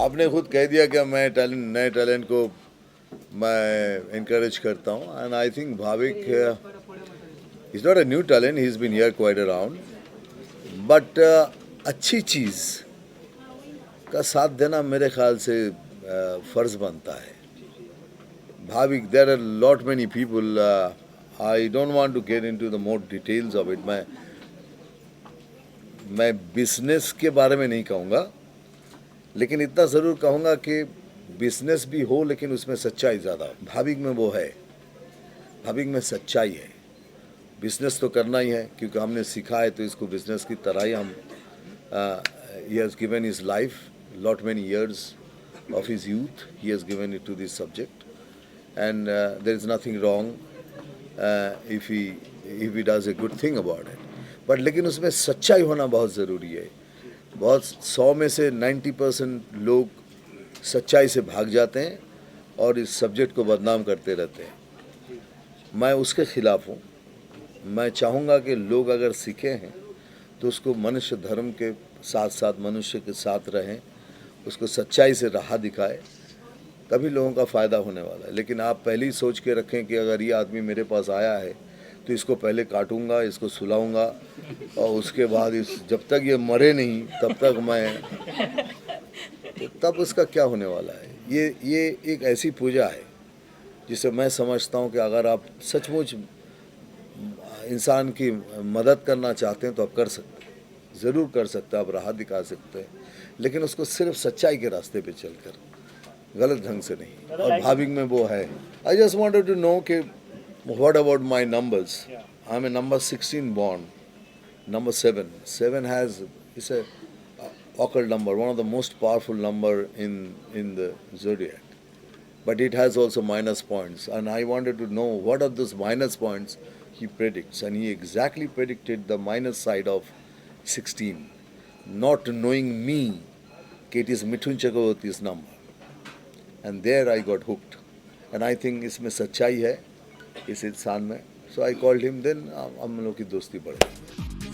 आपने खुद कह दिया कि मैं नए टैलेंट को मैं इनकरेज करता हूँ and I think Bhavik is not a new talent, he is been here quite around, but अच्छी चीज़ का साथ देना मेरे ख्याल से फ़र्ज़ बनता है. Bhavik, there are lot many people, I don't want to get into the more details of it. मैं बिजनेस के बारे में नहीं कहूँगा, लेकिन इतना ज़रूर कहूँगा कि बिजनेस भी हो लेकिन उसमें सच्चाई ज़्यादा. भाविक में वो है, भाविक में सच्चाई है. बिजनेस तो करना ही है क्योंकि हमने सीखा है, तो इसको बिजनेस की तरह ही हम he has given his life, lot many years of his youth he has given it to this subject, and there is nothing wrong if he does a good thing about it. But लेकिन उसमें सच्चाई होना बहुत ज़रूरी है. बहुत 100 में से 90% लोग सच्चाई से भाग जाते हैं और इस सब्जेक्ट को बदनाम करते रहते हैं. मैं उसके ख़िलाफ़ हूँ. मैं चाहूँगा कि लोग अगर सीखे हैं तो उसको मनुष्य धर्म के साथ साथ मनुष्य के साथ रहें, उसको सच्चाई से राह दिखाए, तभी लोगों का फ़ायदा होने वाला है. लेकिन आप पहले ही सोच के रखें कि अगर ये आदमी मेरे पास आया है तो इसको पहले काटूंगा, इसको सुलाऊंगा और उसके बाद जब तक ये मरे नहीं तब तक मैं, तो तब उसका क्या होने वाला है. ये एक ऐसी पूजा है जिसे मैं समझता हूँ कि अगर आप सचमुच इंसान की मदद करना चाहते हैं तो आप कर सकते हैं, ज़रूर कर सकते हैं, आप राह दिखा सकते हैं, लेकिन उसको सिर्फ सच्चाई के रास्ते पे चलकर, गलत ढंग से नहीं. और भाविक में वो है. I just wanted to know कि what about my numbers? I'm a number 16 born, number 7. 7 has, it's a occult number, one of the most powerful number in the zodiac. But it has also minus points, and I wanted to know what are those minus points he predicts, and he exactly predicted the minus side of 16, not knowing me that it is Mithun Chakravarti's number. And there I got hooked, and I think इसमें सच्चाई है इस इंसान में. So I called him, then हम लोग की दोस्ती बढ़ गई.